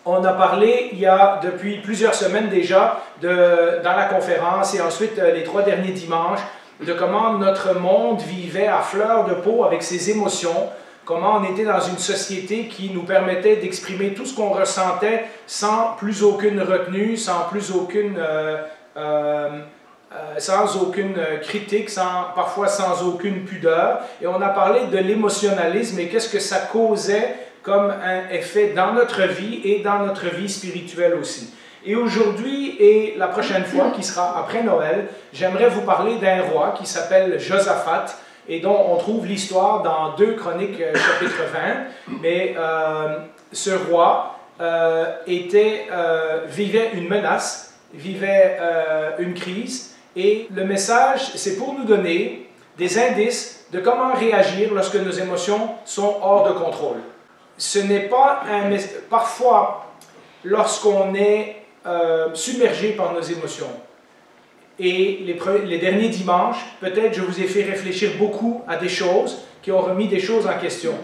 On a parlé depuis plusieurs semaines déjà dans la conférence et ensuite les 3 derniers dimanches de comment notre monde vivait à fleur de peau avec ses émotions, comment on était dans une société qui nous permettait d'exprimer tout ce qu'on ressentait sans plus aucune retenue, sans aucune critique, parfois sans aucune pudeur. Et on a parlé de l'émotionnalisme et qu'est-ce que ça causait comme un effet dans notre vie et dans notre vie spirituelle aussi. Et aujourd'hui et la prochaine fois, qui sera après Noël, j'aimerais vous parler d'un roi qui s'appelle Josaphat et dont on trouve l'histoire dans 2 Chroniques chapitre 20. Mais ce roi vivait une menace, vivait une crise et le message, c'est pour nous donner des indices de comment réagir lorsque nos émotions sont hors de contrôle. Ce n'est pas parfois, lorsqu'on est submergé par nos émotions, et les derniers dimanches, peut-être je vous ai fait réfléchir beaucoup à des choses qui ont remis des choses en question.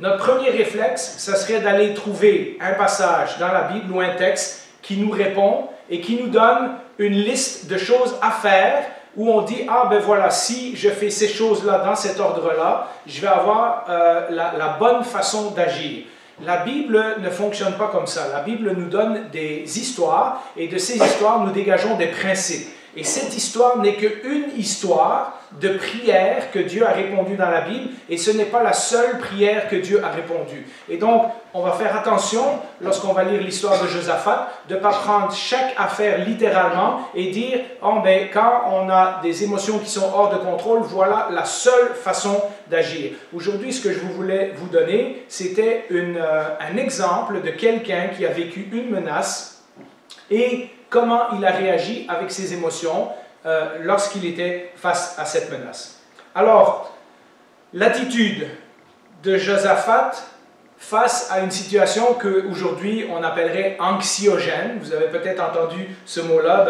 Notre premier réflexe, ça serait d'aller trouver un passage dans la Bible ou un texte qui nous répond et qui nous donne une liste de choses à faire où on dit « Ah, ben voilà, si je fais ces choses-là dans cet ordre-là, je vais avoir la bonne façon d'agir. » La Bible ne fonctionne pas comme ça. La Bible nous donne des histoires et de ces histoires, nous dégageons des principes. Et cette histoire n'est qu'une histoire de prière que Dieu a répondu dans la Bible et ce n'est pas la seule prière que Dieu a répondu. Et donc, on va faire attention, lorsqu'on va lire l'histoire de Josaphat, de ne pas prendre chaque affaire littéralement et dire « Oh, ben, quand on a des émotions qui sont hors de contrôle, voilà la seule façon d'agir. » Aujourd'hui, ce que je voulais vous donner, c'était un exemple de quelqu'un qui a vécu une menace et comment il a réagi avec ses émotions lorsqu'il était face à cette menace. Alors, l'attitude de Josaphat face à une situation qu'aujourd'hui on appellerait anxiogène, vous avez peut-être entendu ce mot-là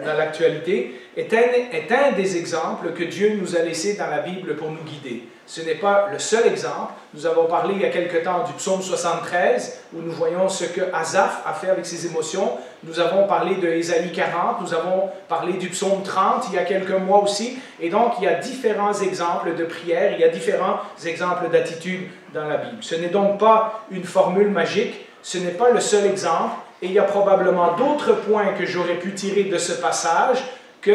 dans l'actualité, est un des exemples que Dieu nous a laissés dans la Bible pour nous guider. Ce n'est pas le seul exemple. Nous avons parlé il y a quelque temps du psaume 73, où nous voyons ce que Asaph a fait avec ses émotions. Nous avons parlé de Ésaïe 40, nous avons parlé du psaume 30 il y a quelques mois aussi. Et donc, il y a différents exemples de prière, il y a différents exemples d'attitude dans la Bible. Ce n'est donc pas une formule magique, ce n'est pas le seul exemple. Et il y a probablement d'autres points que j'aurais pu tirer de ce passage que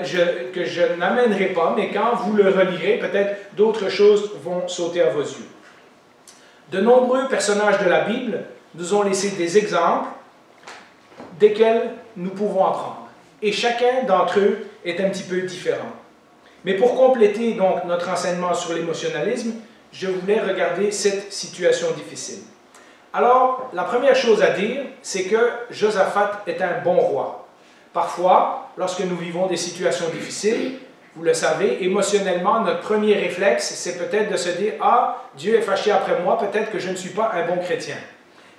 je n'amènerai pas, mais quand vous le relirez, peut-être d'autres choses vont sauter à vos yeux. De nombreux personnages de la Bible nous ont laissé des exemples desquels nous pouvons apprendre. Et chacun d'entre eux est un petit peu différent. Mais pour compléter donc notre enseignement sur l'émotionnalisme, je voulais regarder cette situation difficile. Alors, la première chose à dire, c'est que Josaphat est un bon roi. Parfois, lorsque nous vivons des situations difficiles, vous le savez, émotionnellement, notre premier réflexe, c'est peut-être de se dire « Ah, Dieu est fâché après moi, peut-être que je ne suis pas un bon chrétien. »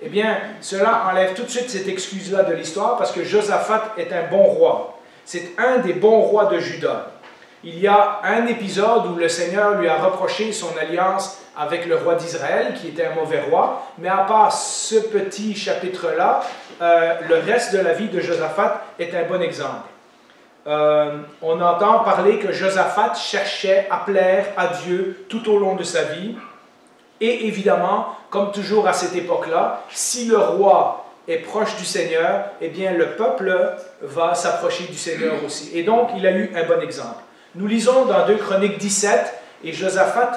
Eh bien, cela enlève tout de suite cette excuse-là de l'histoire parce que Josaphat est un bon roi. C'est un des bons rois de Juda. Il y a un épisode où le Seigneur lui a reproché son alliance avec le roi d'Israël, qui était un mauvais roi, mais à part ce petit chapitre-là, le reste de la vie de Josaphat est un bon exemple. On entend parler que Josaphat cherchait à plaire à Dieu tout au long de sa vie, et évidemment, comme toujours à cette époque-là, si le roi est proche du Seigneur, eh bien le peuple va s'approcher du Seigneur aussi. Et donc, il a eu un bon exemple. Nous lisons dans 2 Chroniques 17, et Josaphat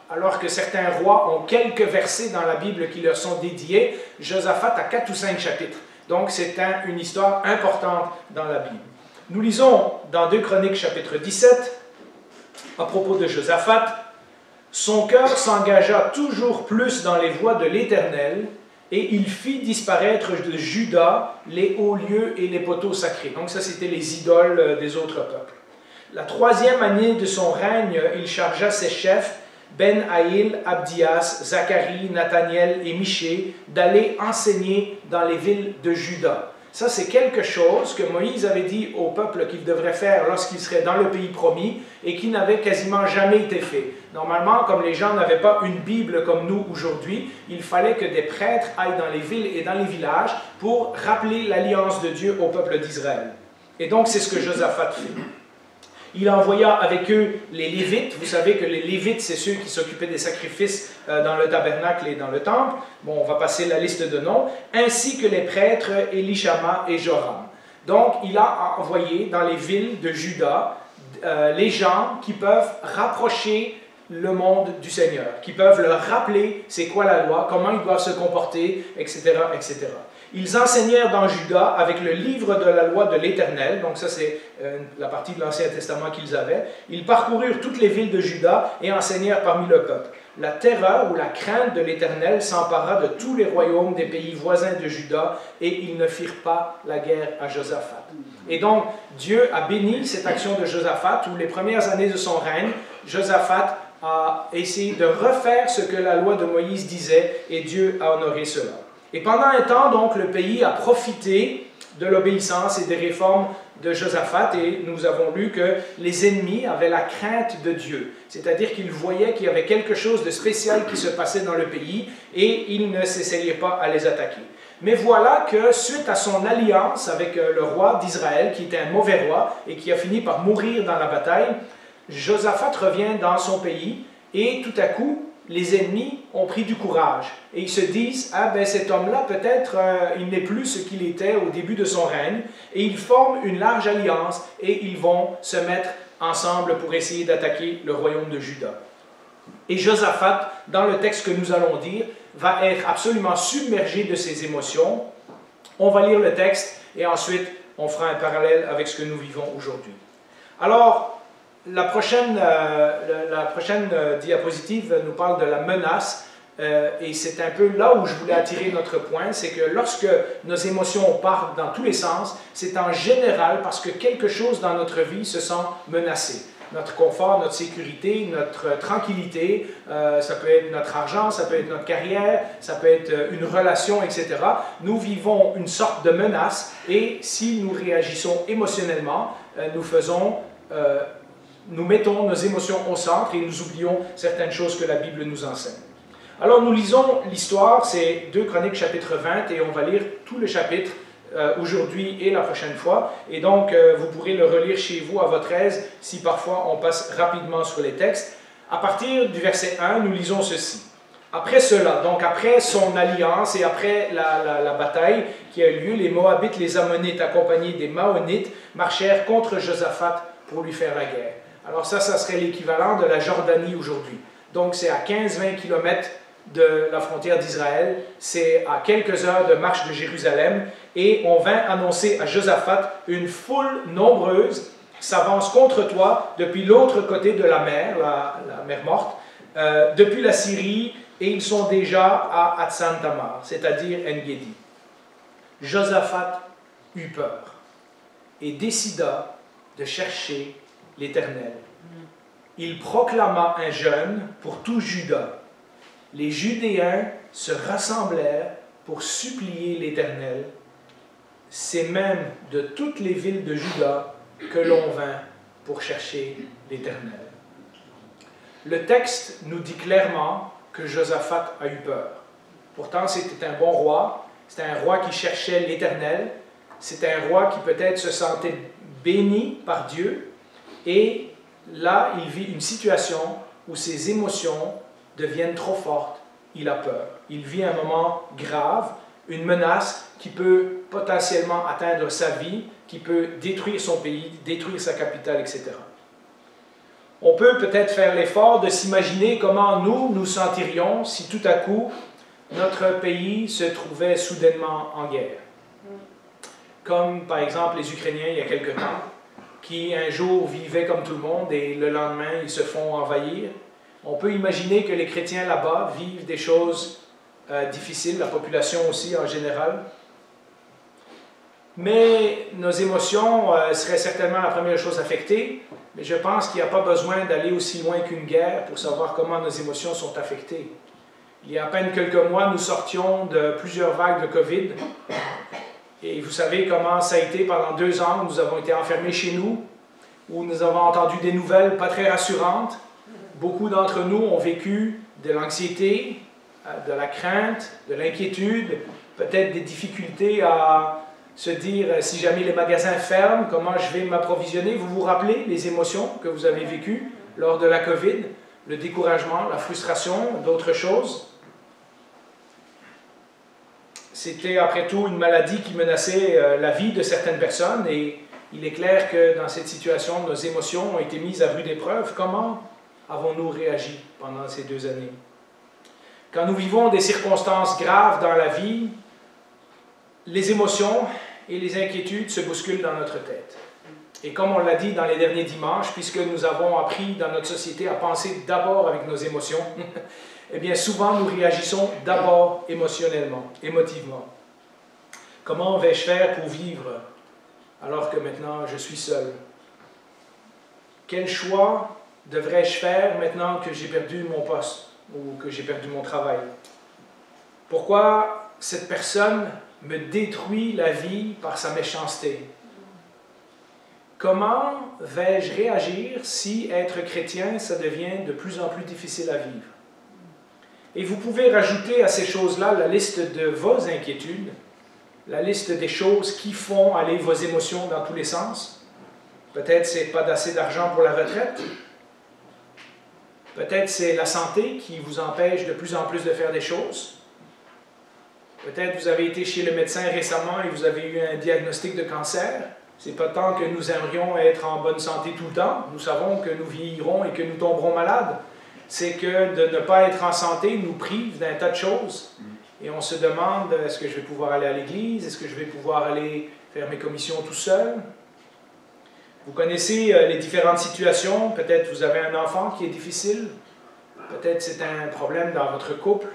alors que certains rois ont quelques versets dans la Bible qui leur sont dédiés, Josaphat a 4 ou 5 chapitres. Donc c'est une histoire importante dans la Bible. Nous lisons dans 2 Chroniques chapitre 17, à propos de Josaphat, « Son cœur s'engagea toujours plus dans les voies de l'Éternel, et il fit disparaître de Juda les hauts lieux et les poteaux sacrés. » Donc ça, c'était les idoles des autres peuples. La 3e année de son règne, il chargea ses chefs, Ben-Haïl, Abdias, Zacharie, Nathaniel et Michée, d'aller enseigner dans les villes de Juda. Ça, c'est quelque chose que Moïse avait dit au peuple qu'il devrait faire lorsqu'il serait dans le pays promis et qui n'avait quasiment jamais été fait. Normalement, comme les gens n'avaient pas une Bible comme nous aujourd'hui, il fallait que des prêtres aillent dans les villes et dans les villages pour rappeler l'alliance de Dieu au peuple d'Israël. Et donc, c'est ce que Josaphat fait. Il envoya avec eux les Lévites. Vous savez que les Lévites, c'est ceux qui s'occupaient des sacrifices dans le tabernacle et dans le temple. Bon, on va passer la liste de noms. Ainsi que les prêtres Élishama et Joram. Donc, il a envoyé dans les villes de Juda les gens qui peuvent rapprocher le monde du Seigneur, qui peuvent leur rappeler c'est quoi la loi, comment ils doivent se comporter, etc., etc. Ils enseignèrent dans Juda avec le livre de la loi de l'Éternel, donc ça c'est la partie de l'Ancien Testament qu'ils avaient. Ils parcoururent toutes les villes de Juda et enseignèrent parmi le peuple. La terreur ou la crainte de l'Éternel s'empara de tous les royaumes des pays voisins de Juda et ils ne firent pas la guerre à Josaphat. Et donc Dieu a béni cette action de Josaphat où les premières années de son règne, Josaphat a essayé de refaire ce que la loi de Moïse disait et Dieu a honoré cela. Et pendant un temps, donc, le pays a profité de l'obéissance et des réformes de Josaphat et nous avons lu que les ennemis avaient la crainte de Dieu. C'est-à-dire qu'ils voyaient qu'il y avait quelque chose de spécial qui se passait dans le pays et ils ne s'essayaient pas à les attaquer. Mais voilà que suite à son alliance avec le roi d'Israël, qui était un mauvais roi et qui a fini par mourir dans la bataille, Josaphat revient dans son pays et tout à coup, les ennemis ont pris du courage et ils se disent « Ah ben cet homme-là, peut-être il n'est plus ce qu'il était au début de son règne » et ils forment une large alliance et ils vont se mettre ensemble pour essayer d'attaquer le royaume de Juda. Et Josaphat, dans le texte que nous allons lire, va être absolument submergé de ses émotions. On va lire le texte et ensuite on fera un parallèle avec ce que nous vivons aujourd'hui. Alors, la prochaine diapositive nous parle de la menace et c'est un peu là où je voulais attirer notre point, c'est que lorsque nos émotions partent dans tous les sens, c'est en général parce que quelque chose dans notre vie se sent menacé. Notre confort, notre sécurité, notre tranquillité, ça peut être notre argent, ça peut être notre carrière, ça peut être une relation, etc. Nous vivons une sorte de menace et si nous réagissons émotionnellement, nous mettons nos émotions au centre et nous oublions certaines choses que la Bible nous enseigne. Alors nous lisons l'histoire, c'est 2 Chroniques chapitre 20 et on va lire tout le chapitre aujourd'hui et la prochaine fois. Et donc vous pourrez le relire chez vous à votre aise si parfois on passe rapidement sur les textes. À partir du verset 1, nous lisons ceci. Après cela, donc après son alliance et après la bataille qui a eu lieu, les Moabites, les Ammonites accompagnés des Maonites marchèrent contre Josaphat pour lui faire la guerre. Alors ça serait l'équivalent de la Jordanie aujourd'hui. Donc c'est à 15-20 km de la frontière d'Israël, c'est à quelques heures de marche de Jérusalem, et on vint annoncer à Josaphat, une foule nombreuse s'avance contre toi depuis l'autre côté de la mer morte, depuis la Syrie, et ils sont déjà à Hatsan Tamar, c'est-à-dire En-Gedi. Josaphat eut peur et décida de chercher l'Éternel. Il proclama un jeûne pour tout Juda. Les Judéens se rassemblèrent pour supplier l'Éternel. C'est même de toutes les villes de Juda que l'on vint pour chercher l'Éternel. Le texte nous dit clairement que Josaphat a eu peur. Pourtant, c'était un bon roi. C'était un roi qui cherchait l'Éternel. C'était un roi qui peut-être se sentait béni par Dieu. Et là, il vit une situation où ses émotions deviennent trop fortes. Il a peur. Il vit un moment grave, une menace qui peut potentiellement atteindre sa vie, qui peut détruire son pays, détruire sa capitale, etc. On peut peut-être faire l'effort de s'imaginer comment nous sentirions si tout à coup notre pays se trouvait soudainement en guerre. Comme par exemple les Ukrainiens il y a quelque temps, qui un jour vivaient comme tout le monde et le lendemain ils se font envahir. On peut imaginer que les chrétiens là-bas vivent des choses difficiles, la population aussi en général. Mais nos émotions seraient certainement la première chose affectée, mais je pense qu'il n'y a pas besoin d'aller aussi loin qu'une guerre pour savoir comment nos émotions sont affectées. Il y a à peine quelques mois, nous sortions de plusieurs vagues de COVID. Et vous savez comment ça a été pendant 2 ans, où nous avons été enfermés chez nous, où nous avons entendu des nouvelles pas très rassurantes, Beaucoup d'entre nous ont vécu de l'anxiété, de la crainte, de l'inquiétude, peut-être des difficultés à se dire si jamais les magasins ferment, comment je vais m'approvisionner. Vous vous rappelez les émotions que vous avez vécues lors de la COVID, le découragement, la frustration, d'autres choses? C'était après tout une maladie qui menaçait la vie de certaines personnes et il est clair que dans cette situation, nos émotions ont été mises à rude épreuve. Comment avons-nous réagi pendant ces 2 années? Quand nous vivons des circonstances graves dans la vie, les émotions et les inquiétudes se bousculent dans notre tête. Et comme on l'a dit dans les derniers dimanches, puisque nous avons appris dans notre société à penser d'abord avec nos émotions, eh bien souvent nous réagissons d'abord émotionnellement, émotivement. Comment vais-je faire pour vivre alors que maintenant je suis seul? Quel choix devrais-je faire maintenant que j'ai perdu mon poste ou que j'ai perdu mon travail? Pourquoi cette personne me détruit la vie par sa méchanceté? Comment vais-je réagir si être chrétien, ça devient de plus en plus difficile à vivre? Et vous pouvez rajouter à ces choses-là la liste de vos inquiétudes, la liste des choses qui font aller vos émotions dans tous les sens. Peut-être c'est pas assez d'argent pour la retraite. Peut-être c'est la santé qui vous empêche de plus en plus de faire des choses. Peut-être vous avez été chez le médecin récemment et vous avez eu un diagnostic de cancer. C'est pas tant que nous aimerions être en bonne santé tout le temps. Nous savons que nous vieillirons et que nous tomberons malades. C'est que de ne pas être en santé nous prive d'un tas de choses. Et on se demande, est-ce que je vais pouvoir aller à l'église? Est-ce que je vais pouvoir aller faire mes commissions tout seul? Vous connaissez les différentes situations. Peut-être vous avez un enfant qui est difficile. Peut-être c'est un problème dans votre couple.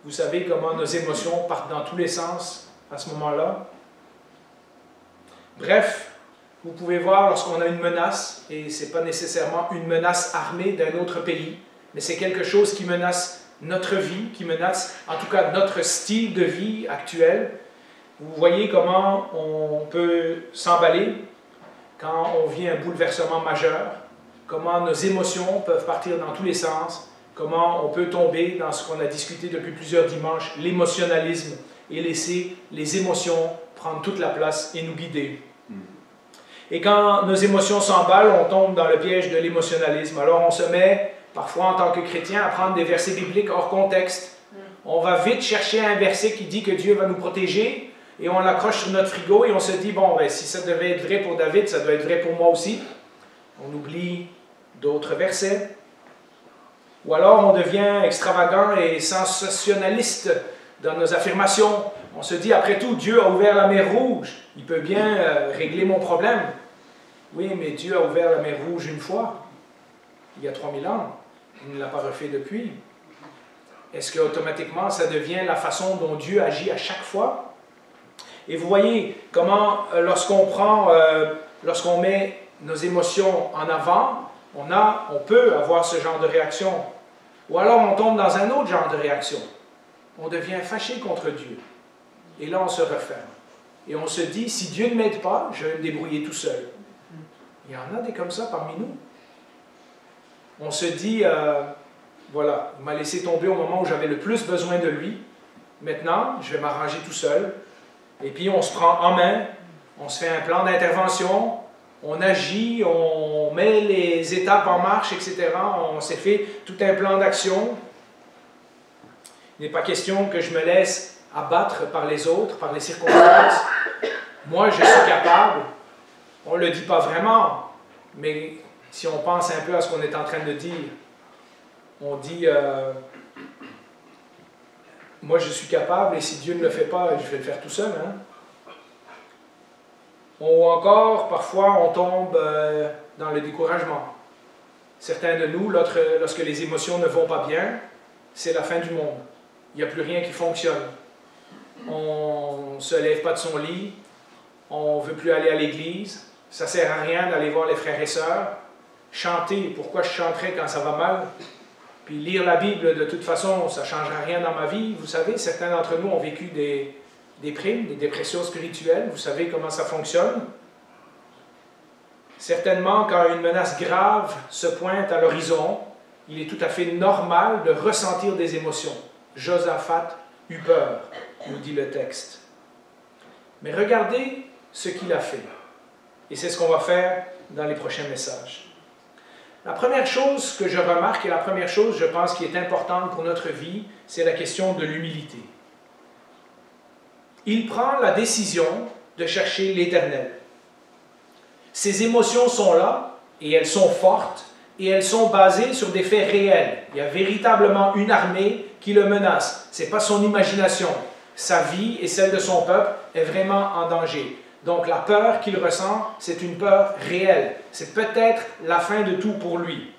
Vous savez comment nos émotions partent dans tous les sens à ce moment-là. Bref, vous pouvez voir lorsqu'on a une menace, et ce n'est pas nécessairement une menace armée d'un autre pays, mais c'est quelque chose qui menace notre vie, qui menace en tout cas notre style de vie actuel. Vous voyez comment on peut s'emballer quand on vit un bouleversement majeur, comment nos émotions peuvent partir dans tous les sens, comment on peut tomber dans ce qu'on a discuté depuis plusieurs dimanches, l'émotionnalisme, et laisser les émotions prendre toute la place et nous guider. Et quand nos émotions s'emballent, on tombe dans le piège de l'émotionnalisme. Alors on se met, parfois en tant que chrétien, à prendre des versets bibliques hors contexte. On va vite chercher un verset qui dit que Dieu va nous protéger, et on l'accroche sur notre frigo, et on se dit, bon, ben, si ça devait être vrai pour David, ça doit être vrai pour moi aussi. On oublie d'autres versets. Ou alors on devient extravagant et sensationnaliste dans nos affirmations. On se dit, après tout, Dieu a ouvert la mer Rouge. Il peut bien régler mon problème. Oui, mais Dieu a ouvert la mer Rouge une fois, il y a 3000 ans. Il ne l'a pas refait depuis. Est-ce qu'automatiquement, ça devient la façon dont Dieu agit à chaque fois? Et vous voyez comment, lorsqu'on met nos émotions en avant, on peut avoir ce genre de réaction. Ou alors on tombe dans un autre genre de réaction. On devient fâché contre Dieu. Et là, on se referme. Et on se dit, si Dieu ne m'aide pas, je vais me débrouiller tout seul. Il y en a des comme ça parmi nous. On se dit, voilà, il m'a laissé tomber au moment où j'avais le plus besoin de lui. Maintenant, je vais m'arranger tout seul. Et puis, on se prend en main, on se fait un plan d'intervention, on agit, on met les étapes en marche, etc. On s'est fait tout un plan d'action. Il n'est pas question que je me laisse abattre par les autres, par les circonstances. Moi, je suis capable. On ne le dit pas vraiment, mais si on pense un peu à ce qu'on est en train de dire, on dit moi, je suis capable, et si Dieu ne le fait pas, je vais le faire tout seul. Hein? Ou encore, parfois, on tombe dans le découragement. Certains de nous, lorsque les émotions ne vont pas bien, c'est la fin du monde. Il n'y a plus rien qui fonctionne. On ne se lève pas de son lit, on ne veut plus aller à l'église, ça ne sert à rien d'aller voir les frères et sœurs. Chanter, pourquoi je chanterais quand ça va mal? Puis lire la Bible, de toute façon, ça ne changera rien dans ma vie. Vous savez, certains d'entre nous ont vécu des déprimes, des dépressions spirituelles. Vous savez comment ça fonctionne. Certainement, quand une menace grave se pointe à l'horizon, Il est tout à fait normal de ressentir des émotions. Josaphat eut peur, nous dit le texte. Mais regardez ce qu'il a fait. Et c'est ce qu'on va faire dans les prochains messages. La première chose que je remarque et la première chose, je pense, qui est importante pour notre vie, c'est la question de l'humilité. Il prend la décision de chercher l'Éternel. Ses émotions sont là et elles sont fortes et elles sont basées sur des faits réels. Il y a véritablement une armée qui le menace. Ce n'est pas son imagination. Sa vie et celle de son peuple est vraiment en danger. Donc la peur qu'il ressent, c'est une peur réelle. C'est peut-être la fin de tout pour lui.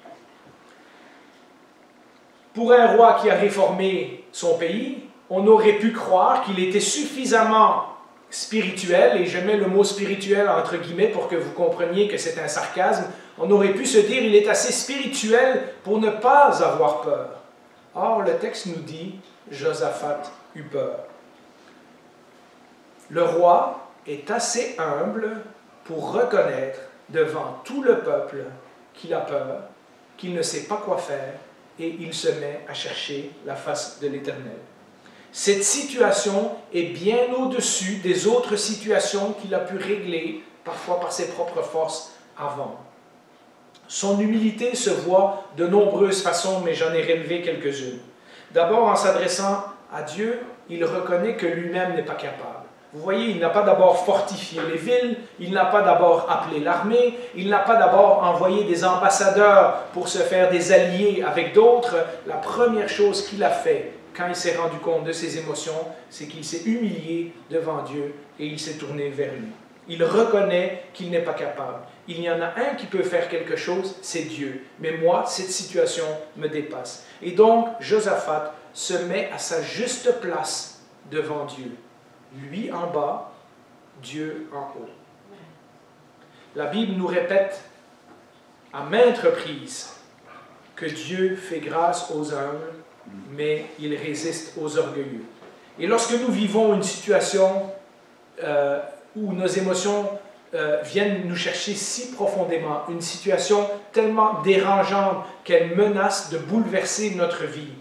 Pour un roi qui a réformé son pays, on aurait pu croire qu'il était suffisamment spirituel, et je mets le mot spirituel entre guillemets pour que vous compreniez que c'est un sarcasme, on aurait pu se dire il est assez spirituel pour ne pas avoir peur. Or, le texte nous dit, Josaphat eut peur. Le roi est assez humble pour reconnaître devant tout le peuple qu'il a peur, qu'il ne sait pas quoi faire, et il se met à chercher la face de l'Éternel. Cette situation est bien au-dessus des autres situations qu'il a pu régler, parfois par ses propres forces, avant. Son humilité se voit de nombreuses façons, mais j'en ai relevé quelques-unes. D'abord, en s'adressant à Dieu, il reconnaît que lui-même n'est pas capable. Vous voyez, il n'a pas d'abord fortifié les villes, il n'a pas d'abord appelé l'armée, il n'a pas d'abord envoyé des ambassadeurs pour se faire des alliés avec d'autres. La première chose qu'il a fait, quand il s'est rendu compte de ses émotions, c'est qu'il s'est humilié devant Dieu et il s'est tourné vers lui. Il reconnaît qu'il n'est pas capable. Il y en a un qui peut faire quelque chose, c'est Dieu. Mais moi, cette situation me dépasse. Et donc, Josaphat se met à sa juste place devant Dieu. Lui en bas, Dieu en haut. La Bible nous répète à maintes reprises que Dieu fait grâce aux humbles, mais il résiste aux orgueilleux. Et lorsque nous vivons une situation où nos émotions viennent nous chercher si profondément, une situation tellement dérangeante qu'elle menace de bouleverser notre vie,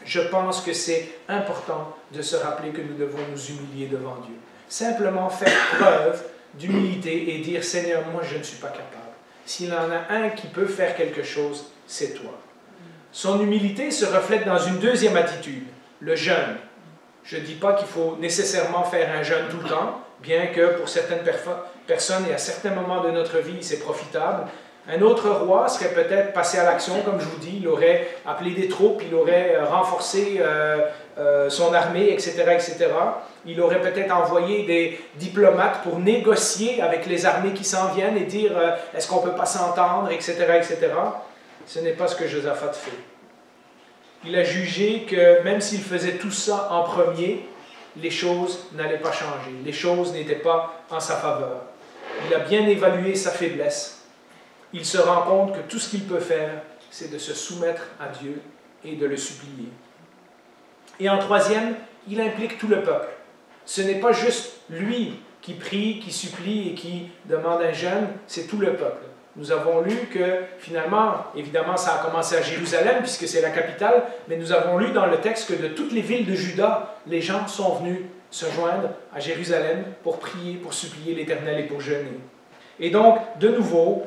je pense que c'est important de se rappeler que nous devons nous humilier devant Dieu. Simplement faire preuve d'humilité et dire « Seigneur, moi je ne suis pas capable. S'il y en a un qui peut faire quelque chose, c'est toi. » Son humilité se reflète dans une deuxième attitude, le jeûne. Je ne dis pas qu'il faut nécessairement faire un jeûne tout le temps, bien que pour certaines personnes et à certains moments de notre vie, c'est profitable. Un autre roi serait peut-être passé à l'action, comme je vous dis, il aurait appelé des troupes, il aurait renforcé son armée, etc., etc. Il aurait peut-être envoyé des diplomates pour négocier avec les armées qui s'en viennent et dire est-ce qu'on ne peut pas s'entendre, etc., etc. Ce n'est pas ce que Josaphat fait. Il a jugé que même s'il faisait tout ça en premier, les choses n'allaient pas changer, les choses n'étaient pas en sa faveur. Il a bien évalué sa faiblesse. Il se rend compte que tout ce qu'il peut faire, c'est de se soumettre à Dieu et de le supplier. Et en troisième, il implique tout le peuple. Ce n'est pas juste lui qui prie, qui supplie et qui demande un jeûne, c'est tout le peuple. Nous avons lu que finalement, évidemment ça a commencé à Jérusalem puisque c'est la capitale, mais nous avons lu dans le texte que de toutes les villes de Juda, les gens sont venus se joindre à Jérusalem pour prier, pour supplier l'Éternel et pour jeûner. Et donc, de nouveau,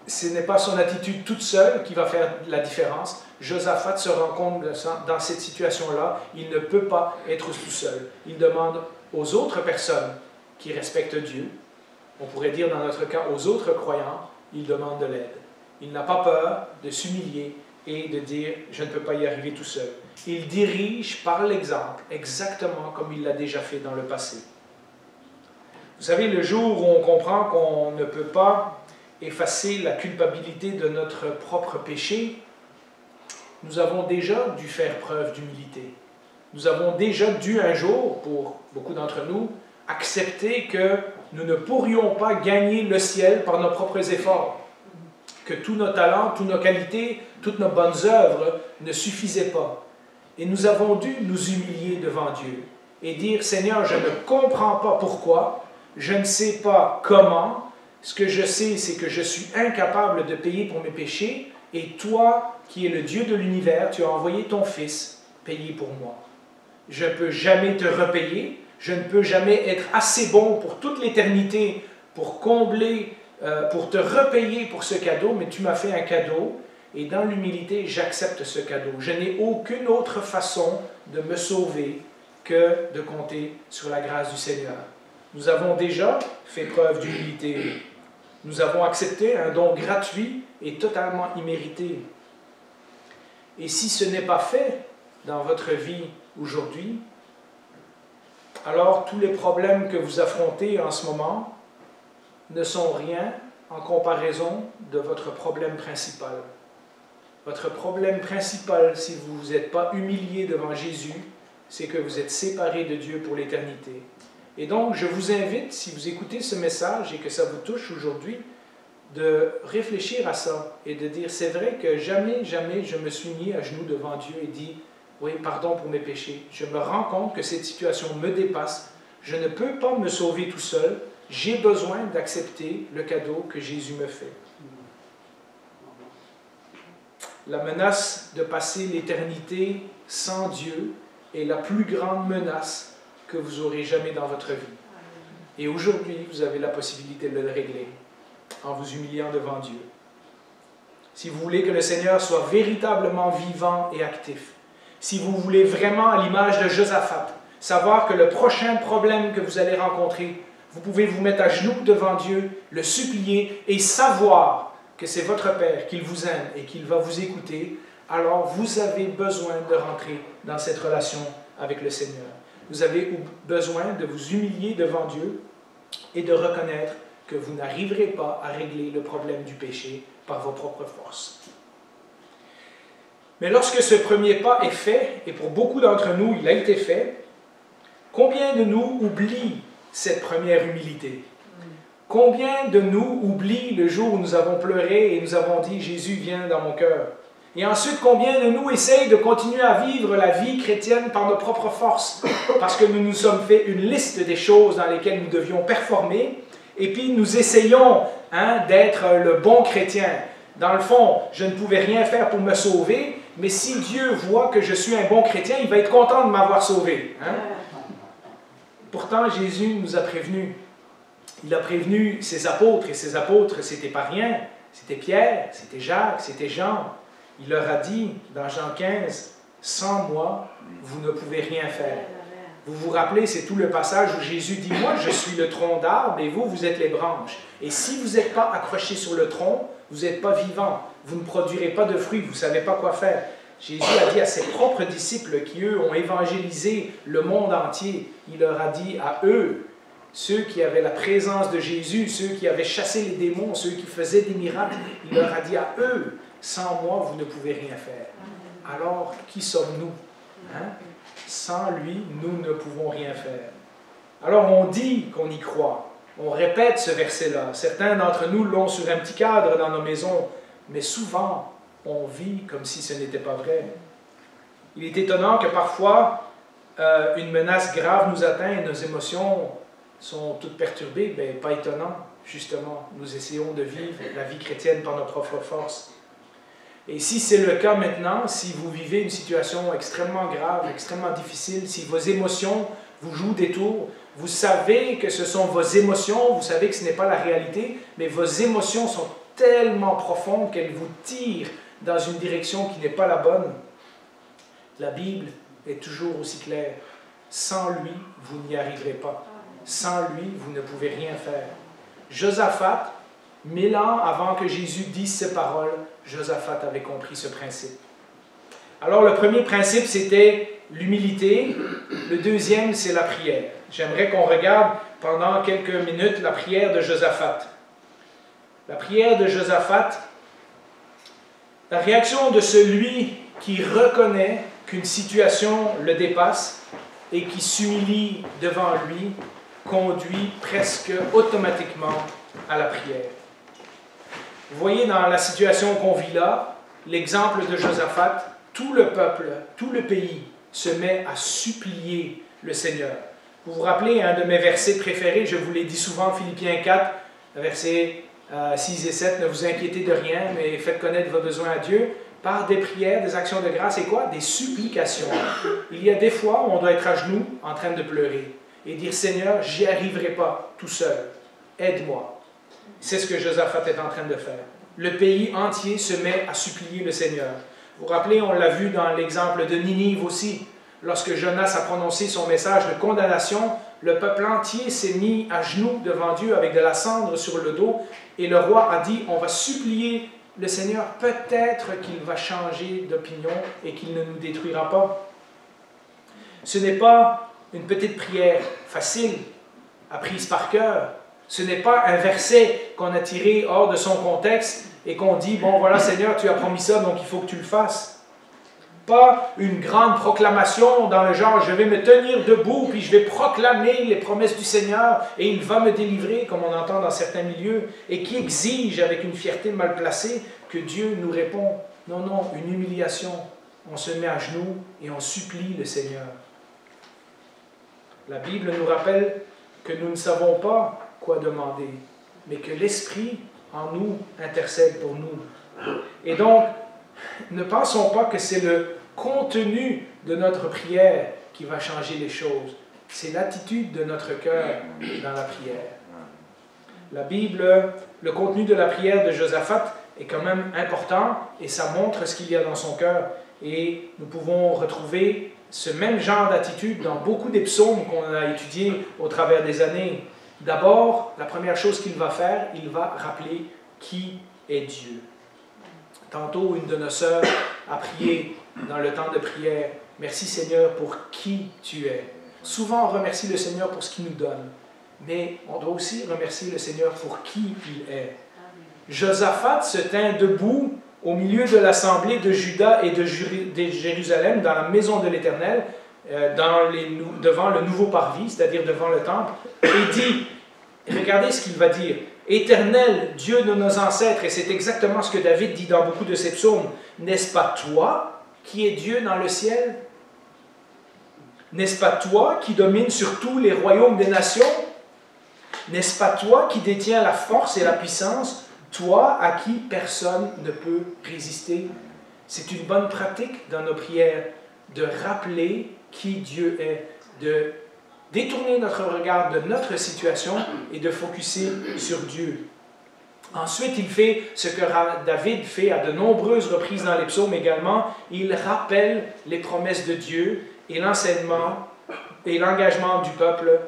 ce n'est pas son attitude toute seule qui va faire la différence. Josaphat se rend compte dans cette situation-là, il ne peut pas être tout seul. Il demande aux autres personnes qui respectent Dieu, on pourrait dire dans notre cas aux autres croyants, il demande de l'aide. Il n'a pas peur de s'humilier et de dire « je ne peux pas y arriver tout seul ». Il dirige par l'exemple, exactement comme il l'a déjà fait dans le passé. Vous savez, le jour où on comprend qu'on ne peut pas effacer la culpabilité de notre propre péché, nous avons déjà dû faire preuve d'humilité. Nous avons déjà dû un jour, pour beaucoup d'entre nous, accepter que nous ne pourrions pas gagner le ciel par nos propres efforts, que tous nos talents, toutes nos qualités, toutes nos bonnes œuvres ne suffisaient pas. Et nous avons dû nous humilier devant Dieu et dire « Seigneur, je ne comprends pas pourquoi, je ne sais pas comment, ce que je sais, c'est que je suis incapable de payer pour mes péchés Et toi, qui es le Dieu de l'univers, tu as envoyé ton Fils payer pour moi. Je ne peux jamais te repayer, je ne peux jamais être assez bon pour toute l'éternité pour combler, pour te repayer pour ce cadeau, mais tu m'as fait un cadeau et dans l'humilité, j'accepte ce cadeau. Je n'ai aucune autre façon de me sauver que de compter sur la grâce du Seigneur. Nous avons déjà fait preuve d'humilité. Nous avons accepté un don gratuit et totalement immérité. Et si ce n'est pas fait dans votre vie aujourd'hui, alors tous les problèmes que vous affrontez en ce moment ne sont rien en comparaison de votre problème principal. Votre problème principal, si vous ne vous êtes pas humilié devant Jésus, c'est que vous êtes séparé de Dieu pour l'éternité. Et donc, je vous invite, si vous écoutez ce message et que ça vous touche aujourd'hui, de réfléchir à ça et de dire, c'est vrai que jamais je me suis mis à genoux devant Dieu et dit, oui, pardon pour mes péchés. Je me rends compte que cette situation me dépasse. Je ne peux pas me sauver tout seul. J'ai besoin d'accepter le cadeau que Jésus me fait. La menace de passer l'éternité sans Dieu est la plus grande menace que vous aurez jamais dans votre vie. Et aujourd'hui, vous avez la possibilité de le régler en vous humiliant devant Dieu. Si vous voulez que le Seigneur soit véritablement vivant et actif, si vous voulez vraiment, à l'image de Josaphat, savoir que le prochain problème que vous allez rencontrer, vous pouvez vous mettre à genoux devant Dieu, le supplier et savoir que c'est votre Père, qu'il vous aime et qu'il va vous écouter, alors vous avez besoin de rentrer dans cette relation avec le Seigneur. Vous avez besoin de vous humilier devant Dieu et de reconnaître que vous n'arriverez pas à régler le problème du péché par vos propres forces. Mais lorsque ce premier pas est fait, et pour beaucoup d'entre nous, il a été fait, combien de nous oublient cette première humilité? Combien de nous oublient le jour où nous avons pleuré et nous avons dit « Jésus, viens dans mon cœur ». Et ensuite, combien de nous essayent de continuer à vivre la vie chrétienne par nos propres forces, parce que nous nous sommes fait une liste des choses dans lesquelles nous devions performer, et puis nous essayons d'être le bon chrétien. Dans le fond, je ne pouvais rien faire pour me sauver, mais si Dieu voit que je suis un bon chrétien, il va être content de m'avoir sauvé. Pourtant, Jésus nous a prévenus. Il a prévenu ses apôtres, et ses apôtres, c'était pas rien. C'était Pierre, c'était Jacques, c'était Jean. Il leur a dit, dans Jean 15, « Sans moi, vous ne pouvez rien faire. » Vous vous rappelez, c'est tout le passage où Jésus dit, « Moi, je suis le tronc d'arbre, et vous, vous êtes les branches. Et si vous n'êtes pas accrochés sur le tronc, vous n'êtes pas vivant. Vous ne produirez pas de fruits, vous ne savez pas quoi faire. » Jésus a dit à ses propres disciples qui, eux, ont évangélisé le monde entier, il leur a dit à eux, ceux qui avaient la présence de Jésus, ceux qui avaient chassé les démons, ceux qui faisaient des miracles, il leur a dit à eux, sans moi, vous ne pouvez rien faire. Alors, qui sommes-nous? Sans lui, nous ne pouvons rien faire. Alors, on dit qu'on y croit. On répète ce verset-là. Certains d'entre nous l'ont sur un petit cadre dans nos maisons, mais souvent, on vit comme si ce n'était pas vrai. Il est étonnant que parfois, une menace grave nous atteint et nos émotions sont toutes perturbées. Bien, pas étonnant, justement. Nous essayons de vivre la vie chrétienne par nos propres forces. Et si c'est le cas maintenant, si vous vivez une situation extrêmement grave, extrêmement difficile, si vos émotions vous jouent des tours, vous savez que ce sont vos émotions, vous savez que ce n'est pas la réalité, mais vos émotions sont tellement profondes qu'elles vous tirent dans une direction qui n'est pas la bonne. La Bible est toujours aussi claire. Sans lui, vous n'y arriverez pas. Sans lui, vous ne pouvez rien faire. Josaphat, 1000 ans avant que Jésus dise ces paroles, Josaphat avait compris ce principe. Alors, le premier principe, c'était l'humilité. Le deuxième, c'est la prière. J'aimerais qu'on regarde pendant quelques minutes la prière de Josaphat. La prière de Josaphat, la réaction de celui qui reconnaît qu'une situation le dépasse et qui s'humilie devant lui conduit presque automatiquement à la prière. Vous voyez dans la situation qu'on vit là, l'exemple de Josaphat, tout le peuple, tout le pays se met à supplier le Seigneur. Vous vous rappelez un de mes versets préférés, je vous l'ai dit souvent, Philippiens 4, verset 6 et 7, ne vous inquiétez de rien, mais faites connaître vos besoins à Dieu par des prières, des actions de grâce et quoi? Des supplications. Il y a des fois où on doit être à genoux en train de pleurer et dire, Seigneur, j'y arriverai pas tout seul, aide-moi. C'est ce que Josaphat est en train de faire. Le pays entier se met à supplier le Seigneur. Vous vous rappelez, on l'a vu dans l'exemple de Ninive aussi. Lorsque Jonas a prononcé son message de condamnation, le peuple entier s'est mis à genoux devant Dieu avec de la cendre sur le dos. Et le roi a dit, on va supplier le Seigneur, peut-être qu'il va changer d'opinion et qu'il ne nous détruira pas. Ce n'est pas une petite prière facile, apprise par cœur. Ce n'est pas un verset qu'on a tiré hors de son contexte et qu'on dit, bon voilà Seigneur, tu as promis ça, donc il faut que tu le fasses. Pas une grande proclamation dans le genre, je vais me tenir debout, puis je vais proclamer les promesses du Seigneur et il va me délivrer, comme on entend dans certains milieux, et qui exige avec une fierté mal placée que Dieu nous répond. Non, non, une humiliation. On se met à genoux et on supplie le Seigneur. La Bible nous rappelle que nous ne savons pas quoi demander, mais que l'Esprit en nous intercède pour nous. Et donc, ne pensons pas que c'est le contenu de notre prière qui va changer les choses. C'est l'attitude de notre cœur dans la prière. La Bible, le contenu de la prière de Josaphat est quand même important et ça montre ce qu'il y a dans son cœur. Et nous pouvons retrouver ce même genre d'attitude dans beaucoup des psaumes qu'on a étudiés au travers des années. D'abord, la première chose qu'il va faire, il va rappeler qui est Dieu. Tantôt, une de nos sœurs a prié dans le temps de prière, « Merci Seigneur pour qui tu es. » Souvent, on remercie le Seigneur pour ce qu'il nous donne, mais on doit aussi remercier le Seigneur pour qui il est. Josaphat se tint debout au milieu de l'assemblée de Juda et de Jérusalem, dans la maison de l'Éternel, devant le nouveau parvis, c'est-à-dire devant le temple, et dit, regardez ce qu'il va dire, « Éternel, Dieu de nos ancêtres », et c'est exactement ce que David dit dans beaucoup de ses psaumes, « N'est-ce pas toi qui es Dieu dans le ciel? N'est-ce pas toi qui domines sur tous les royaumes des nations? N'est-ce pas toi qui détiens la force et la puissance, toi à qui personne ne peut résister? » C'est une bonne pratique dans nos prières de rappeler qui Dieu est, de détourner notre regard de notre situation et de focusser sur Dieu. Ensuite, il fait ce que David fait à de nombreuses reprises dans les psaumes également. Il rappelle les promesses de Dieu et l'enseignement et l'engagement du peuple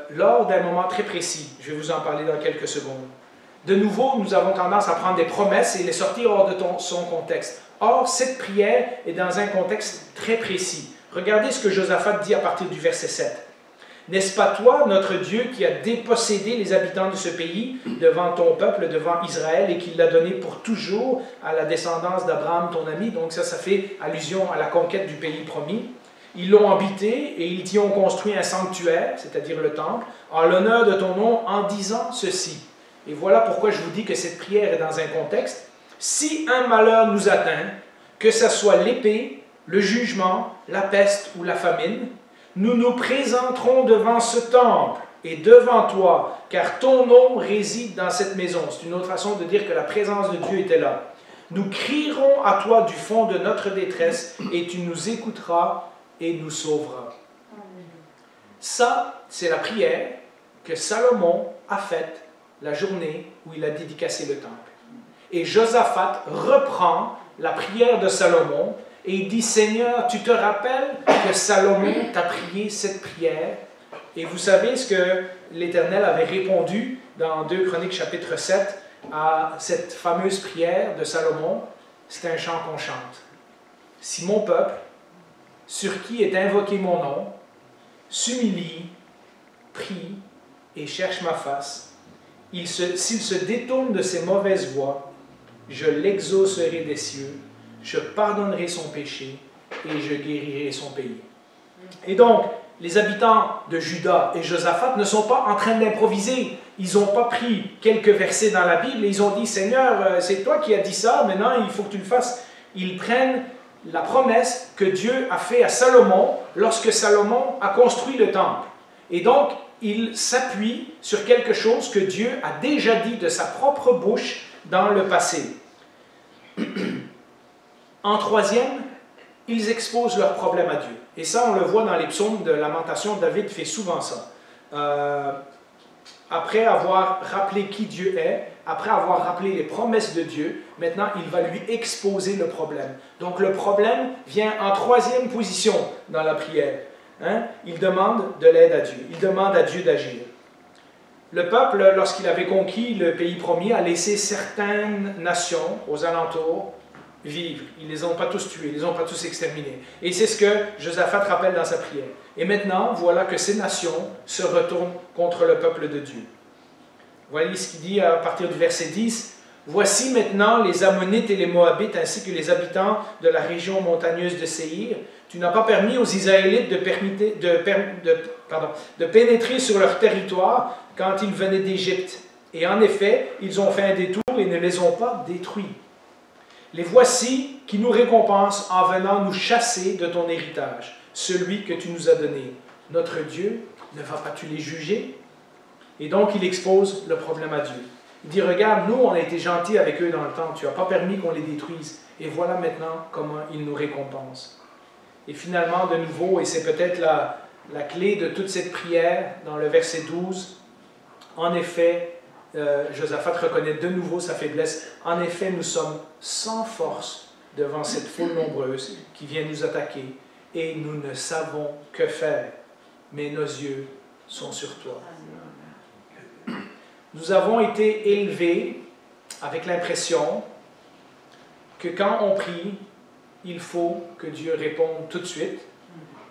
lors d'un moment très précis. Je vais vous en parler dans quelques secondes. De nouveau, nous avons tendance à prendre des promesses et les sortir hors de son contexte. Or, cette prière est dans un contexte très précis. Regardez ce que Josaphat dit à partir du verset 7. « N'est-ce pas toi, notre Dieu, qui a dépossédé les habitants de ce pays devant ton peuple, devant Israël, et qui l'a donné pour toujours à la descendance d'Abraham, ton ami ?» Donc ça fait allusion à la conquête du pays promis. « Ils l'ont habité et ils t'y ont construit un sanctuaire, c'est-à-dire le temple, en l'honneur de ton nom, en disant ceci. » Et voilà pourquoi je vous dis que cette prière est dans un contexte. « Si un malheur nous atteint, que ce soit l'épée, le jugement, la peste ou la famine, nous nous présenterons devant ce temple et devant toi, car ton nom réside dans cette maison. » C'est une autre façon de dire que la présence de Dieu était là. « Nous crierons à toi du fond de notre détresse et tu nous écouteras et nous sauveras. » Ça, c'est la prière que Salomon a faite la journée où il a dédicacé le temple. Et Josaphat reprend la prière de Salomon et il dit, « Seigneur, tu te rappelles que Salomon t'a prié cette prière? » Et vous savez ce que l'Éternel avait répondu dans 2 Chroniques chapitre 7 à cette fameuse prière de Salomon? C'est un chant qu'on chante. « Si mon peuple, sur qui est invoqué mon nom, s'humilie, prie et cherche ma face, s'il se détourne de ses mauvaises voies, je l'exaucerai des cieux, je pardonnerai son péché et je guérirai son pays. » Et donc, les habitants de Juda et Josaphat ne sont pas en train d'improviser. Ils n'ont pas pris quelques versets dans la Bible et ils ont dit, « Seigneur, c'est toi qui as dit ça, maintenant il faut que tu le fasses. » Ils prennent la promesse que Dieu a faite à Salomon lorsque Salomon a construit le temple. Et donc, il s'appuie sur quelque chose que Dieu a déjà dit de sa propre bouche dans le passé. En troisième, ils exposent leurs problèmes à Dieu. Et ça, on le voit dans les psaumes de lamentation. David fait souvent ça. Après avoir rappelé qui Dieu est, après avoir rappelé les promesses de Dieu, maintenant, il va lui exposer le problème. Donc, le problème vient en troisième position dans la prière. Hein? Il demande de l'aide à Dieu. Il demande à Dieu d'agir. Le peuple, lorsqu'il avait conquis le pays promis, a laissé certaines nations aux alentours vivre. Ils ne les ont pas tous tués, ils ne les ont pas tous exterminés. Et c'est ce que Josaphat rappelle dans sa prière. Et maintenant, voilà que ces nations se retournent contre le peuple de Dieu. Voyez ce qu'il dit à partir du verset 10. « Voici maintenant les Ammonites et les Moabites, ainsi que les habitants de la région montagneuse de Séhir. Tu n'as pas permis aux Israélites de pénétrer sur leur territoire quand ils venaient d'Égypte. Et en effet, ils ont fait un détour et ne les ont pas détruits. Les voici qui nous récompensent en venant nous chasser de ton héritage, celui que tu nous as donné. Notre Dieu ne va-tu les juger? » Et donc, il expose le problème à Dieu. Il dit, regarde, nous, on a été gentils avec eux dans le temps, tu n'as pas permis qu'on les détruise. Et voilà maintenant comment il nous récompense. Et finalement, de nouveau, et c'est peut-être la clé de toute cette prière, dans le verset 12, en effet, Josaphat reconnaît de nouveau sa faiblesse. En effet, nous sommes sans force devant cette foule nombreuse qui vient nous attaquer et nous ne savons que faire. Mais nos yeux sont sur toi. Nous avons été élevés avec l'impression que quand on prie, il faut que Dieu réponde tout de suite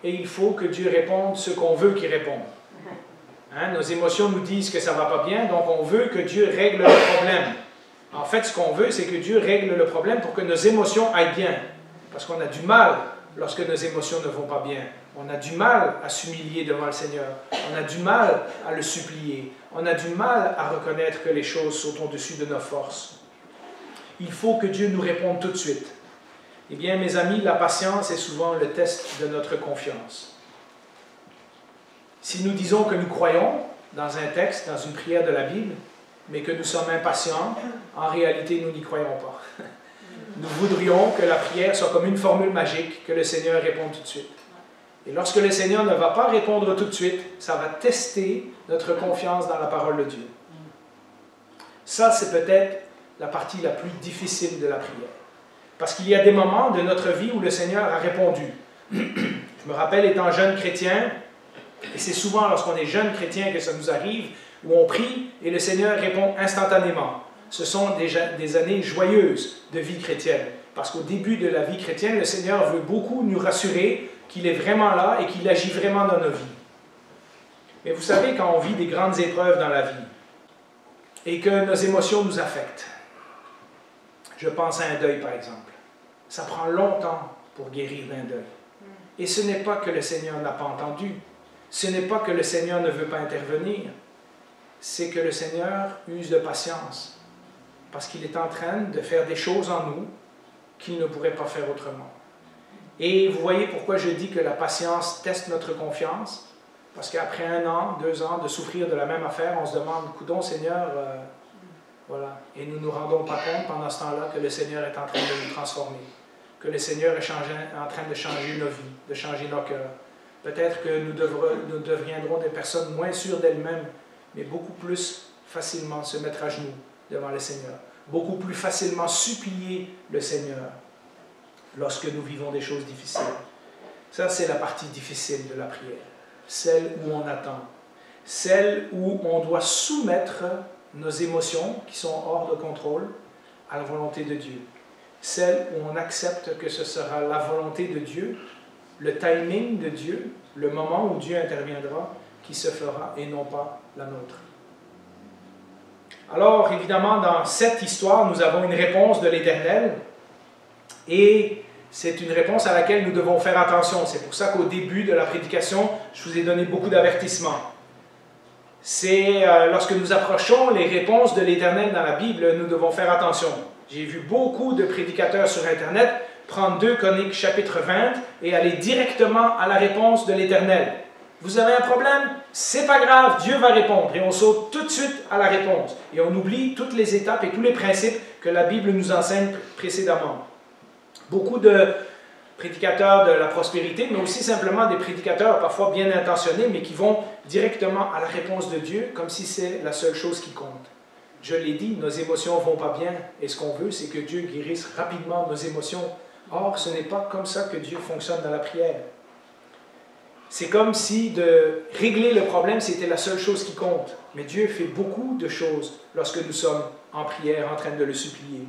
et il faut que Dieu réponde ce qu'on veut qu'il réponde. Hein, nos émotions nous disent que ça ne va pas bien, donc on veut que Dieu règle le problème. En fait, ce qu'on veut, c'est que Dieu règle le problème pour que nos émotions aillent bien. Parce qu'on a du mal lorsque nos émotions ne vont pas bien. On a du mal à s'humilier devant le Seigneur. On a du mal à le supplier. On a du mal à reconnaître que les choses sont au-dessus de nos forces. Il faut que Dieu nous réponde tout de suite. Eh bien, mes amis, la patience est souvent le test de notre confiance. Si nous disons que nous croyons dans un texte, dans une prière de la Bible, mais que nous sommes impatients, en réalité, nous n'y croyons pas. Nous voudrions que la prière soit comme une formule magique, que le Seigneur réponde tout de suite. Et lorsque le Seigneur ne va pas répondre tout de suite, ça va tester notre confiance dans la parole de Dieu. Ça, c'est peut-être la partie la plus difficile de la prière. Parce qu'il y a des moments de notre vie où le Seigneur a répondu. Je me rappelle, étant jeune chrétien, et c'est souvent lorsqu'on est jeune chrétien que ça nous arrive, où on prie et le Seigneur répond instantanément. Ce sont des années joyeuses de vie chrétienne. Parce qu'au début de la vie chrétienne, le Seigneur veut beaucoup nous rassurer qu'il est vraiment là et qu'il agit vraiment dans nos vies. Mais vous savez, quand on vit des grandes épreuves dans la vie et que nos émotions nous affectent, je pense à un deuil par exemple, ça prend longtemps pour guérir d'un deuil. Et ce n'est pas que le Seigneur n'a pas entendu, ce n'est pas que le Seigneur ne veut pas intervenir, c'est que le Seigneur use de patience, parce qu'il est en train de faire des choses en nous qu'il ne pourrait pas faire autrement. Et vous voyez pourquoi je dis que la patience teste notre confiance, parce qu'après 1 an, 2 ans de souffrir de la même affaire, on se demande, coudonc Seigneur, voilà. Et nous ne nous rendons pas compte pendant ce temps-là que le Seigneur est en train de nous transformer, que le Seigneur est en train de changer nos vies, de changer nos cœurs. Peut-être que nous deviendrons des personnes moins sûres d'elles-mêmes, mais beaucoup plus facilement se mettre à genoux devant le Seigneur, beaucoup plus facilement supplier le Seigneur lorsque nous vivons des choses difficiles. Ça, c'est la partie difficile de la prière, celle où on attend, celle où on doit soumettre nos émotions qui sont hors de contrôle à la volonté de Dieu, celle où on accepte que ce sera la volonté de Dieu, le timing de Dieu, le moment où Dieu interviendra, qui se fera et non pas la nôtre. Alors, évidemment, dans cette histoire, nous avons une réponse de l'Éternel et c'est une réponse à laquelle nous devons faire attention. C'est pour ça qu'au début de la prédication, je vous ai donné beaucoup d'avertissements. C'est lorsque nous approchons les réponses de l'Éternel dans la Bible, nous devons faire attention. J'ai vu beaucoup de prédicateurs sur Internet prendre 2 Chroniques chapitre 20 et aller directement à la réponse de l'Éternel. Vous avez un problème? C'est pas grave, Dieu va répondre. Et on saute tout de suite à la réponse. Et on oublie toutes les étapes et tous les principes que la Bible nous enseigne précédemment. Beaucoup de prédicateurs de la prospérité, mais aussi simplement des prédicateurs parfois bien intentionnés, mais qui vont directement à la réponse de Dieu, comme si c'est la seule chose qui compte. Je l'ai dit, nos émotions ne vont pas bien, et ce qu'on veut, c'est que Dieu guérisse rapidement nos émotions. Or, ce n'est pas comme ça que Dieu fonctionne dans la prière. C'est comme si de régler le problème, c'était la seule chose qui compte. Mais Dieu fait beaucoup de choses lorsque nous sommes en prière, en train de le supplier.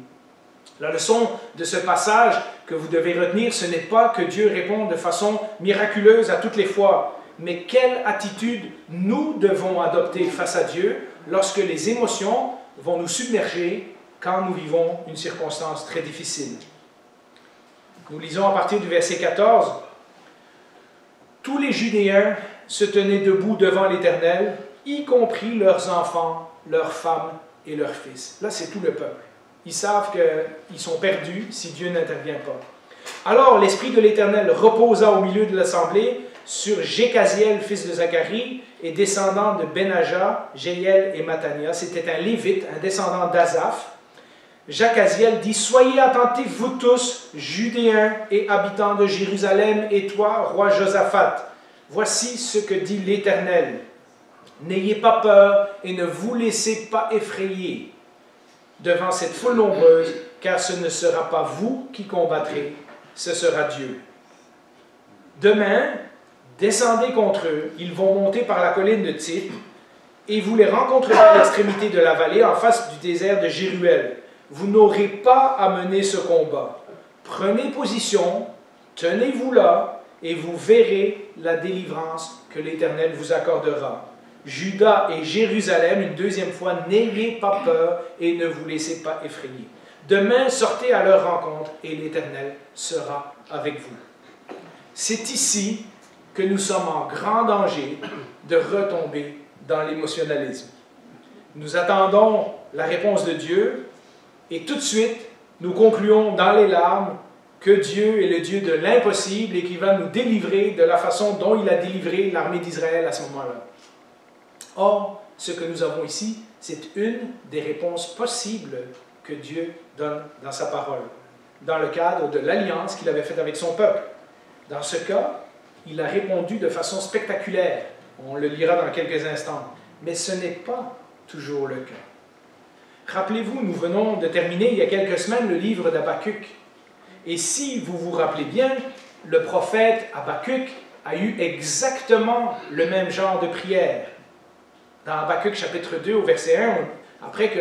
La leçon de ce passage que vous devez retenir, ce n'est pas que Dieu répond de façon miraculeuse à toutes les fois, mais quelle attitude nous devons adopter face à Dieu lorsque les émotions vont nous submerger quand nous vivons une circonstance très difficile. Nous lisons à partir du verset 14. « Tous les Judéens se tenaient debout devant l'Éternel, y compris leurs enfants, leurs femmes et leurs fils. » Là, c'est tout le peuple. Ils savent qu'ils sont perdus si Dieu n'intervient pas. Alors l'Esprit de l'Éternel reposa au milieu de l'assemblée sur Jécaziel, fils de Zacharie, et descendant de Benaja, Jéhiel et Matania. C'était un Lévite, un descendant d'Azaph. Jacaziel dit, « Soyez attentifs, vous tous, Judéens et habitants de Jérusalem, et toi, roi Josaphat. Voici ce que dit l'Éternel. N'ayez pas peur et ne vous laissez pas effrayer devant cette foule nombreuse, car ce ne sera pas vous qui combattrez, ce sera Dieu. Demain, descendez contre eux, ils vont monter par la colline de Tip, et vous les rencontrerez à l'extrémité de la vallée, en face du désert de Jéruel. Vous n'aurez pas à mener ce combat. Prenez position, tenez-vous là, et vous verrez la délivrance que l'Éternel vous accordera. Juda et Jérusalem, une deuxième fois, n'ayez pas peur et ne vous laissez pas effrayer. Demain, sortez à leur rencontre et l'Éternel sera avec vous. » C'est ici que nous sommes en grand danger de retomber dans l'émotionnalisme. Nous attendons la réponse de Dieu et tout de suite, nous concluons dans les larmes que Dieu est le Dieu de l'impossible et qu'il va nous délivrer de la façon dont il a délivré l'armée d'Israël à ce moment-là. Or, ce que nous avons ici, c'est une des réponses possibles que Dieu donne dans sa parole, dans le cadre de l'alliance qu'il avait faite avec son peuple. Dans ce cas, il a répondu de façon spectaculaire. On le lira dans quelques instants. Mais ce n'est pas toujours le cas. Rappelez-vous, nous venons de terminer il y a quelques semaines le livre d'Habakkuk. Et si vous vous rappelez bien, le prophète Habakkuk a eu exactement le même genre de prière. Dans Habakkuk chapitre 2 au verset 1, après que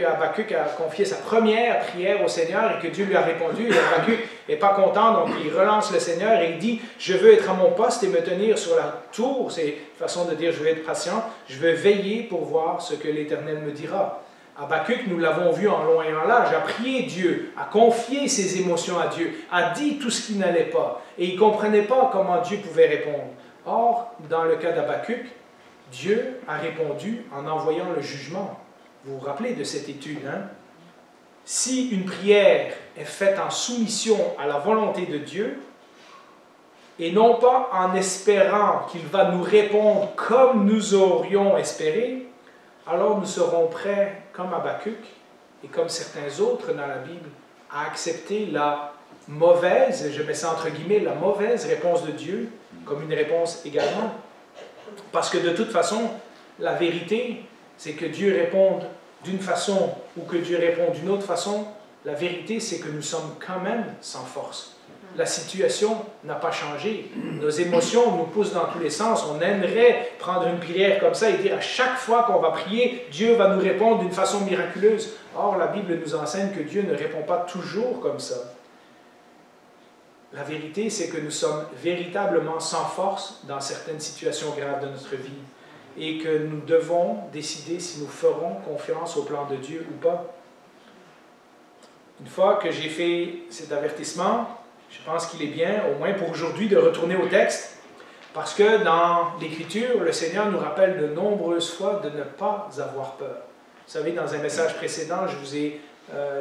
Habakkuk a confié sa première prière au Seigneur et que Dieu lui a répondu, et Habakkuk n'est pas content, donc il relance le Seigneur et il dit « Je veux être à mon poste et me tenir sur la tour », c'est une façon de dire « Je veux être patient, je veux veiller pour voir ce que l'Éternel me dira ». Habakkuk, nous l'avons vu en long et en large, a prié Dieu, a confié ses émotions à Dieu, a dit tout ce qui n'allait pas, et il ne comprenait pas comment Dieu pouvait répondre. Or, dans le cas d'Habakkuk, Dieu a répondu en envoyant le jugement. Vous vous rappelez de cette étude, hein? Si une prière est faite en soumission à la volonté de Dieu, et non pas en espérant qu'il va nous répondre comme nous aurions espéré, alors nous serons prêts, comme Habakkuk et comme certains autres dans la Bible, à accepter la mauvaise, je mets ça entre guillemets, la mauvaise réponse de Dieu comme une réponse également. Parce que de toute façon, la vérité, c'est que Dieu réponde d'une façon ou que Dieu répond d'une autre façon. La vérité, c'est que nous sommes quand même sans force. La situation n'a pas changé. Nos émotions nous poussent dans tous les sens. On aimerait prendre une prière comme ça et dire à chaque fois qu'on va prier, Dieu va nous répondre d'une façon miraculeuse. Or, la Bible nous enseigne que Dieu ne répond pas toujours comme ça. La vérité, c'est que nous sommes véritablement sans force dans certaines situations graves de notre vie et que nous devons décider si nous ferons confiance au plan de Dieu ou pas. Une fois que j'ai fait cet avertissement, je pense qu'il est bien, au moins pour aujourd'hui, de retourner au texte, parce que dans l'Écriture, le Seigneur nous rappelle de nombreuses fois de ne pas avoir peur. Vous savez, dans un message précédent, je vous ai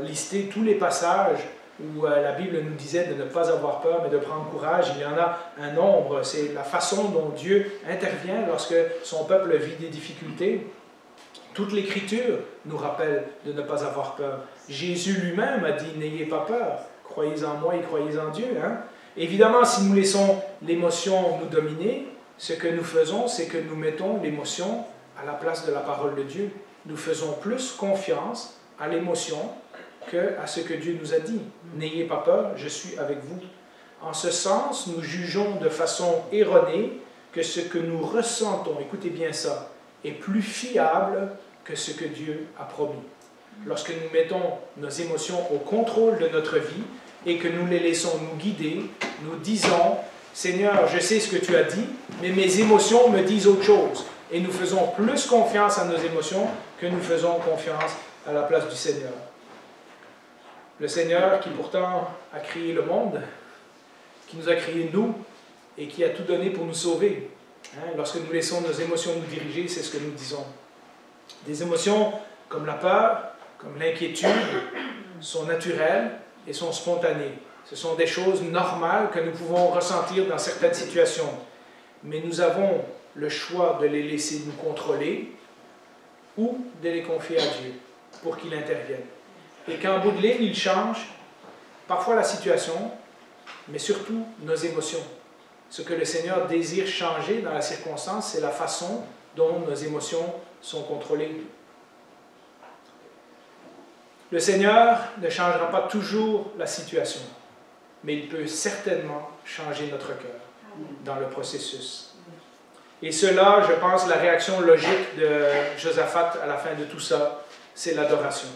listé tous les passages où la Bible nous disait de ne pas avoir peur, mais de prendre courage. Il y en a un nombre. C'est la façon dont Dieu intervient lorsque son peuple vit des difficultés. Toute l'Écriture nous rappelle de ne pas avoir peur. Jésus lui-même a dit « N'ayez pas peur, croyez en moi et croyez en Dieu. » Évidemment, si nous laissons l'émotion nous dominer, ce que nous faisons, c'est que nous mettons l'émotion à la place de la parole de Dieu. Nous faisons plus confiance à l'émotion qu'à ce que Dieu nous a dit. N'ayez pas peur, je suis avec vous. En ce sens, nous jugeons de façon erronée que ce que nous ressentons, écoutez bien ça, est plus fiable que ce que Dieu a promis. Lorsque nous mettons nos émotions au contrôle de notre vie et que nous les laissons nous guider, nous disons « Seigneur, je sais ce que tu as dit, mais mes émotions me disent autre chose. » Et nous faisons plus confiance à nos émotions que nous faisons confiance à la place du Seigneur. Le Seigneur qui pourtant a créé le monde, qui nous a créé nous et qui a tout donné pour nous sauver. Lorsque nous laissons nos émotions nous diriger, c'est ce que nous disons. Des émotions comme la peur, comme l'inquiétude, sont naturelles et sont spontanées. Ce sont des choses normales que nous pouvons ressentir dans certaines situations. Mais nous avons le choix de les laisser nous contrôler ou de les confier à Dieu pour qu'il intervienne. Et qu'en bout de ligne, il change parfois la situation, mais surtout nos émotions. Ce que le Seigneur désire changer dans la circonstance, c'est la façon dont nos émotions sont contrôlées. Le Seigneur ne changera pas toujours la situation, mais il peut certainement changer notre cœur dans le processus. Et cela, je pense, la réaction logique de Josaphat à la fin de tout ça, c'est l'adoration.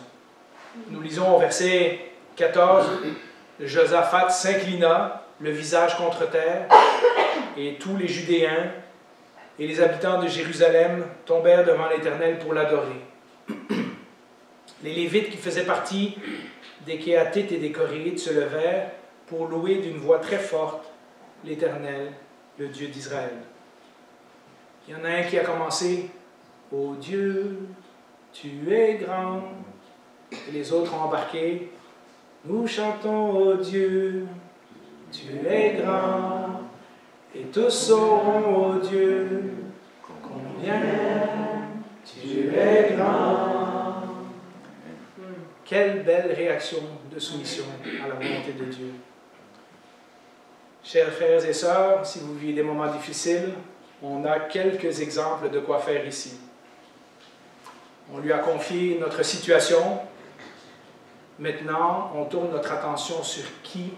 Nous lisons au verset 14, Josaphat s'inclina, le visage contre terre, et tous les Judéens et les habitants de Jérusalem tombèrent devant l'Éternel pour l'adorer. Les Lévites qui faisaient partie des Kéhatites et des Coréites se levèrent pour louer d'une voix très forte l'Éternel, le Dieu d'Israël. Il y en a un qui a commencé « Ô Dieu, tu es grand ». Et les autres ont embarqué « Nous chantons, ô Dieu, tu es grand ». Et tous sauront, ô Dieu, combien tu es grand. Quelle belle réaction de soumission à la volonté de Dieu. Chers frères et sœurs, si vous vivez des moments difficiles, on a quelques exemples de quoi faire ici. On lui a confié notre situation. Maintenant, on tourne notre attention sur qui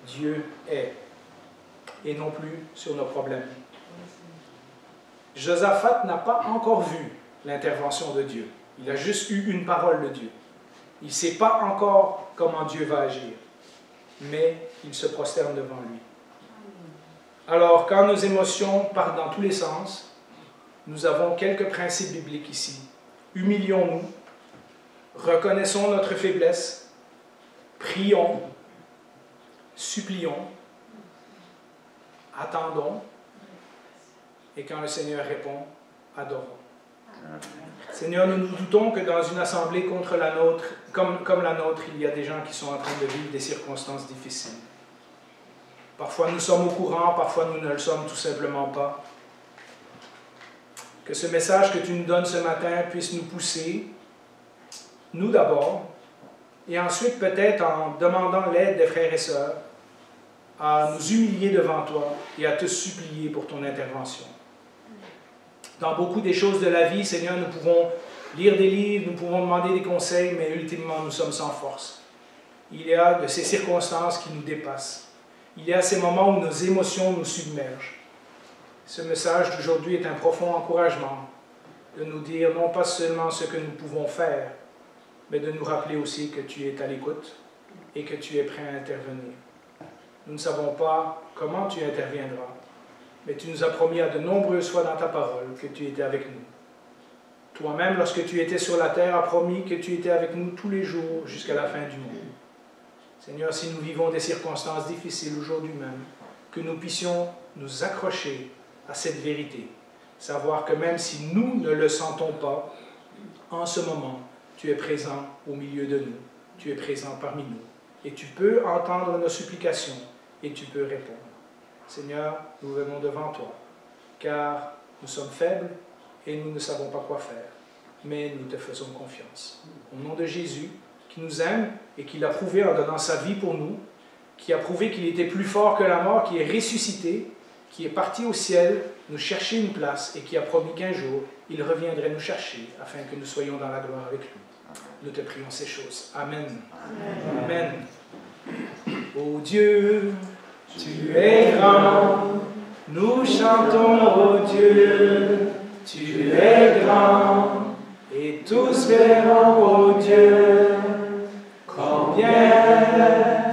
Dieu est et non plus sur nos problèmes. Josaphat n'a pas encore vu l'intervention de Dieu. Il a juste eu une parole de Dieu. Il ne sait pas encore comment Dieu va agir, mais il se prosterne devant lui. Alors, quand nos émotions partent dans tous les sens, nous avons quelques principes bibliques ici. Humilions-nous, reconnaissons notre faiblesse, prions, supplions, attendons, et quand le Seigneur répond, adorons. Seigneur, nous nous doutons que dans une assemblée contre la nôtre, comme la nôtre, il y a des gens qui sont en train de vivre des circonstances difficiles. Parfois nous sommes au courant, parfois nous ne le sommes tout simplement pas. Que ce message que tu nous donnes ce matin puisse nous pousser, nous d'abord, et ensuite peut-être en demandant l'aide des frères et sœurs, à nous humilier devant toi et à te supplier pour ton intervention. Dans beaucoup des choses de la vie, Seigneur, nous pouvons lire des livres, nous pouvons demander des conseils, mais ultimement, nous sommes sans force. Il y a de ces circonstances qui nous dépassent. Il y a ces moments où nos émotions nous submergent. Ce message d'aujourd'hui est un profond encouragement de nous dire non pas seulement ce que nous pouvons faire, mais de nous rappeler aussi que tu es à l'écoute et que tu es prêt à intervenir. Nous ne savons pas comment tu interviendras, mais tu nous as promis à de nombreuses fois dans ta parole que tu étais avec nous. Toi-même, lorsque tu étais sur la terre, as promis que tu étais avec nous tous les jours jusqu'à la fin du monde. Seigneur, si nous vivons des circonstances difficiles aujourd'hui même, que nous puissions nous accrocher à cette vérité, savoir que même si nous ne le sentons pas, en ce moment, tu es présent au milieu de nous, tu es présent parmi nous, et tu peux entendre nos supplications et tu peux répondre. Seigneur, nous venons devant toi, car nous sommes faibles et nous ne savons pas quoi faire, mais nous te faisons confiance. Au nom de Jésus, qui nous aime et qui l'a prouvé en donnant sa vie pour nous, qui a prouvé qu'il était plus fort que la mort, qui est ressuscité, qui est parti au ciel, nous chercher une place et qui a promis qu'un jour, il reviendrait nous chercher afin que nous soyons dans la gloire avec lui. Nous te prions ces choses. Amen. Amen. Amen. Ô Dieu, tu es grand, nous chantons, ô Dieu, tu es grand, et tous verront, ô Dieu, combien